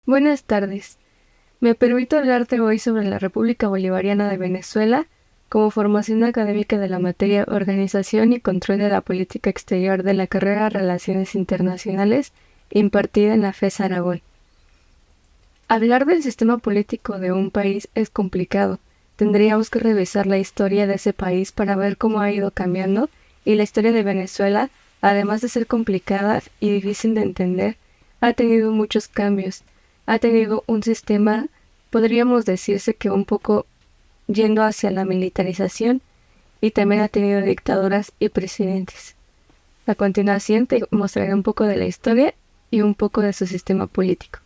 Buenas tardes. Me permito hablarte hoy sobre la República Bolivariana de Venezuela como formación académica de la materia Organización y Control de la Política Exterior de la carrera Relaciones Internacionales impartida en la FES Aragón. Hablar del sistema político de un país es complicado. Tendríamos que revisar la historia de ese país para ver cómo ha ido cambiando, y la historia de Venezuela, además de ser complicada y difícil de entender, ha tenido muchos cambios. Ha tenido un sistema, podríamos decirse que un poco yendo hacia la militarización, y también ha tenido dictaduras y presidentes. A continuación te mostraré un poco de la historia y un poco de su sistema político.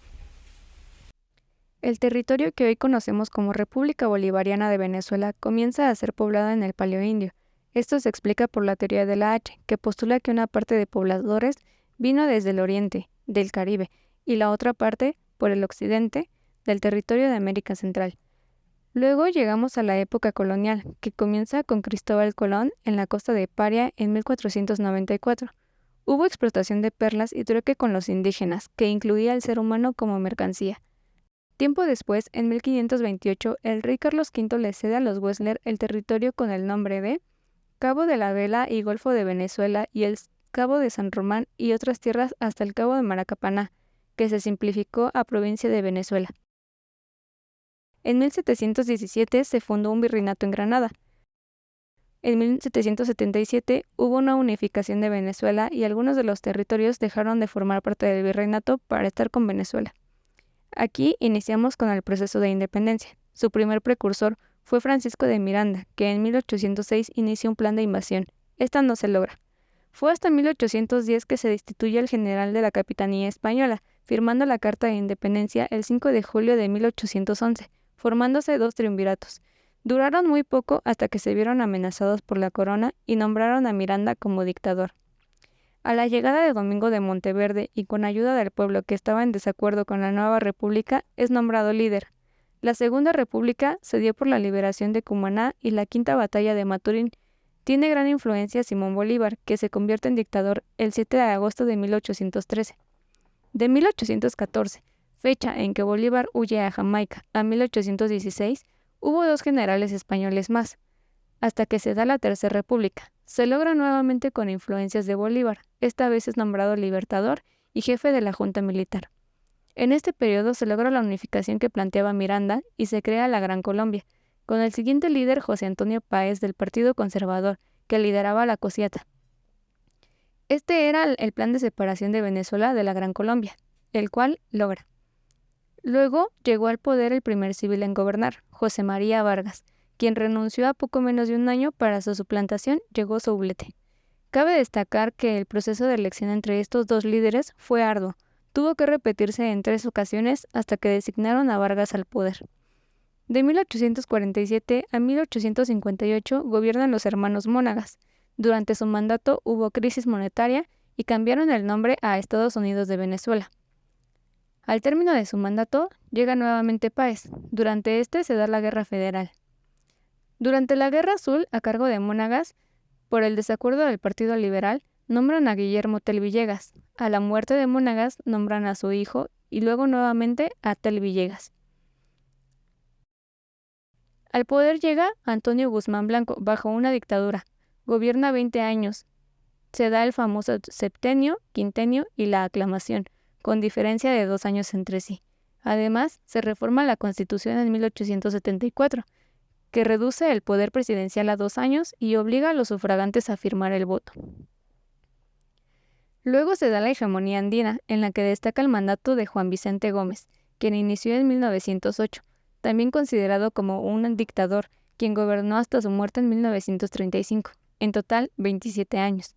El territorio que hoy conocemos como República Bolivariana de Venezuela comienza a ser poblada en el Paleoindio. Esto se explica por la teoría de la H, que postula que una parte de pobladores vino desde el oriente, del Caribe, y la otra parte, por el occidente, del territorio de América Central. Luego llegamos a la época colonial, que comienza con Cristóbal Colón en la costa de Paria en 1494. Hubo explotación de perlas y trueque con los indígenas, que incluía al ser humano como mercancía. Tiempo después, en 1528, el rey Carlos V le cede a los Wessler el territorio con el nombre de Cabo de la Vela y Golfo de Venezuela y el Cabo de San Román y otras tierras hasta el Cabo de Maracapaná, que se simplificó a Provincia de Venezuela. En 1717 se fundó un virreinato en Granada. En 1777 hubo una unificación de Venezuela y algunos de los territorios dejaron de formar parte del virreinato para estar con Venezuela. Aquí iniciamos con el proceso de independencia. Su primer precursor fue Francisco de Miranda, que en 1806 inició un plan de invasión. Esta no se logra. Fue hasta 1810 que se destituye al general de la Capitanía Española, firmando la Carta de Independencia el 5 de julio de 1811, formándose dos triunviratos. Duraron muy poco hasta que se vieron amenazados por la corona y nombraron a Miranda como dictador. A la llegada de Domingo de Monteverde y con ayuda del pueblo que estaba en desacuerdo con la nueva república, es nombrado líder. La Segunda República se dio por la liberación de Cumaná y la Quinta Batalla de Maturín. Tiene gran influencia Simón Bolívar, que se convierte en dictador el 7 de agosto de 1813. De 1814, fecha en que Bolívar huye a Jamaica, a 1816, hubo dos generales españoles más, hasta que se da la Tercera República. Se logra nuevamente con influencias de Bolívar, esta vez es nombrado libertador y jefe de la Junta Militar. En este periodo se logra la unificación que planteaba Miranda y se crea la Gran Colombia, con el siguiente líder José Antonio Páez del Partido Conservador, que lideraba la Cosiata. Este era el plan de separación de Venezuela de la Gran Colombia, el cual logra. Luego llegó al poder el primer civil en gobernar, José María Vargas, quien renunció a poco menos de un año. Para su suplantación llegó Soublette. Cabe destacar que el proceso de elección entre estos dos líderes fue arduo. Tuvo que repetirse en 3 ocasiones hasta que designaron a Vargas al poder. De 1847 a 1858 gobiernan los hermanos Mónagas. Durante su mandato hubo crisis monetaria y cambiaron el nombre a Estados Unidos de Venezuela. Al término de su mandato, llega nuevamente Páez. Durante este se da la Guerra Federal. Durante la Guerra Azul, a cargo de Mónagas, por el desacuerdo del Partido Liberal, nombran a Guillermo Tell Villegas. A la muerte de Mónagas, nombran a su hijo y luego nuevamente a Tell Villegas. Al poder llega Antonio Guzmán Blanco, bajo una dictadura. Gobierna 20 años. Se da el famoso septenio, quintenio y la aclamación, con diferencia de 2 años entre sí. Además, se reforma la Constitución en 1874, que reduce el poder presidencial a 2 años y obliga a los sufragantes a firmar el voto. Luego se da la hegemonía andina, en la que destaca el mandato de Juan Vicente Gómez, quien inició en 1908, también considerado como un dictador, quien gobernó hasta su muerte en 1935, en total 27 años.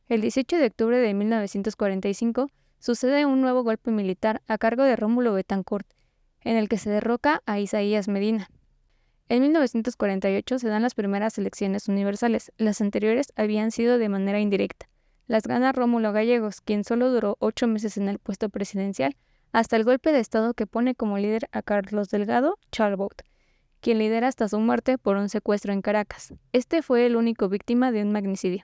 El 18 de octubre de 1945 sucede un nuevo golpe militar a cargo de Rómulo Betancourt, en el que se derroca a Isaías Medina. En 1948 se dan las primeras elecciones universales. Las anteriores habían sido de manera indirecta. Las gana Rómulo Gallegos, quien solo duró 8 meses en el puesto presidencial, hasta el golpe de Estado que pone como líder a Carlos Delgado Chalbaud, quien lidera hasta su muerte por un secuestro en Caracas. Este fue el único víctima de un magnicidio.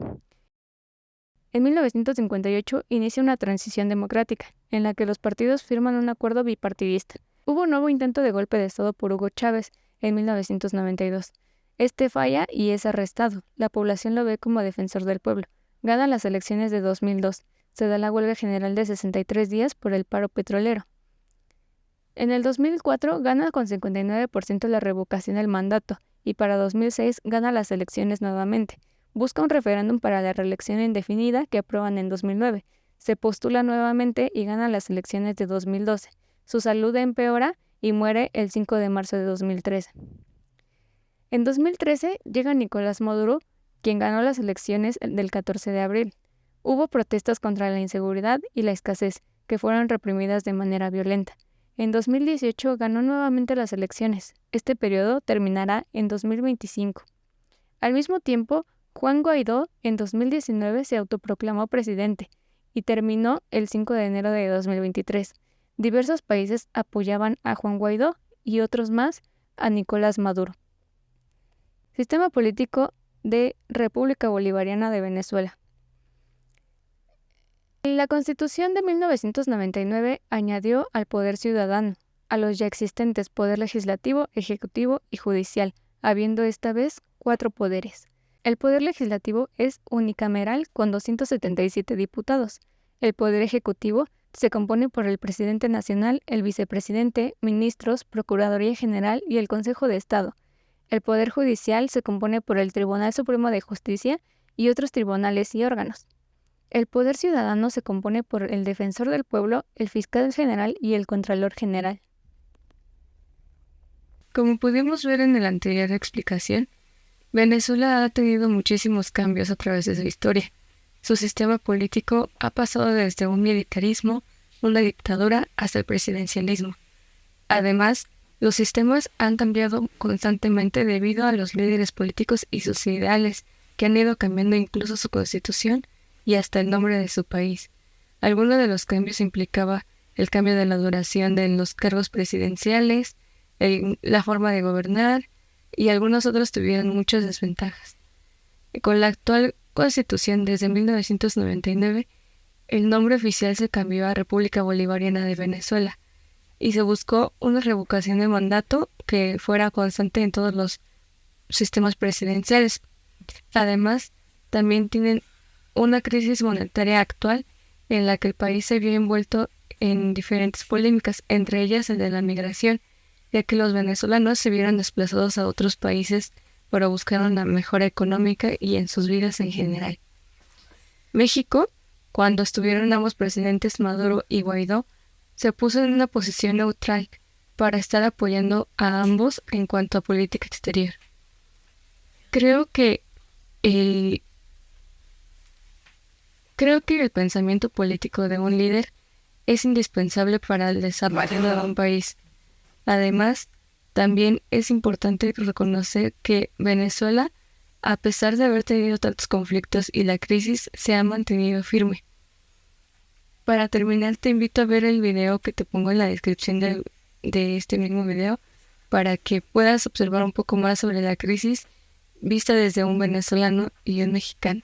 En 1958 inicia una transición democrática, en la que los partidos firman un acuerdo bipartidista. Hubo un nuevo intento de golpe de Estado por Hugo Chávez en 1992. Este falla y es arrestado. La población lo ve como defensor del pueblo. Gana las elecciones de 2002. Se da la huelga general de 63 días por el paro petrolero. En el 2004 gana con 59% la revocación del mandato y para 2006 gana las elecciones nuevamente. Busca un referéndum para la reelección indefinida que aprueban en 2009. Se postula nuevamente y gana las elecciones de 2012. Su salud empeora y muere el 5 de marzo de 2013. En 2013 llega Nicolás Maduro, quien ganó las elecciones del 14 de abril. Hubo protestas contra la inseguridad y la escasez, que fueron reprimidas de manera violenta. En 2018 ganó nuevamente las elecciones. Este periodo terminará en 2025. Al mismo tiempo, Juan Guaidó en 2019 se autoproclamó presidente y terminó el 5 de enero de 2023. Diversos países apoyaban a Juan Guaidó y otros más a Nicolás Maduro. Sistema político de República Bolivariana de Venezuela. La Constitución de 1999 añadió al poder ciudadano, a los ya existentes poder legislativo, ejecutivo y judicial, habiendo esta vez 4 poderes. El poder legislativo es unicameral con 277 diputados. El poder ejecutivo se compone por el presidente nacional, el vicepresidente, ministros, Procuraduría General y el Consejo de Estado. El poder judicial se compone por el Tribunal Supremo de Justicia y otros tribunales y órganos. El poder ciudadano se compone por el defensor del pueblo, el fiscal general y el contralor general. Como pudimos ver en la anterior explicación, Venezuela ha tenido muchísimos cambios a través de su historia. Su sistema político ha pasado desde un militarismo, una dictadura, hasta el presidencialismo. Además, los sistemas han cambiado constantemente debido a los líderes políticos y sus ideales, que han ido cambiando incluso su constitución y hasta el nombre de su país. Algunos de los cambios implicaba el cambio de la duración de los cargos presidenciales, la forma de gobernar, y algunos otros tuvieron muchas desventajas. Con la actual Constitución desde 1999, el nombre oficial se cambió a República Bolivariana de Venezuela y se buscó una revocación de mandato que fuera constante en todos los sistemas presidenciales. Además, también tienen una crisis monetaria actual en la que el país se vio envuelto en diferentes polémicas, entre ellas el de la migración, ya que los venezolanos se vieron desplazados a otros países para buscar una mejora económica y en sus vidas en general. México, cuando estuvieron ambos presidentes Maduro y Guaidó, se puso en una posición neutral para estar apoyando a ambos en cuanto a política exterior. Creo que el pensamiento político de un líder es indispensable para el desarrollo de un país. Además, también es importante reconocer que Venezuela, a pesar de haber tenido tantos conflictos y la crisis, se ha mantenido firme. Para terminar, te invito a ver el video que te pongo en la descripción de este mismo video para que puedas observar un poco más sobre la crisis vista desde un venezolano y un mexicano.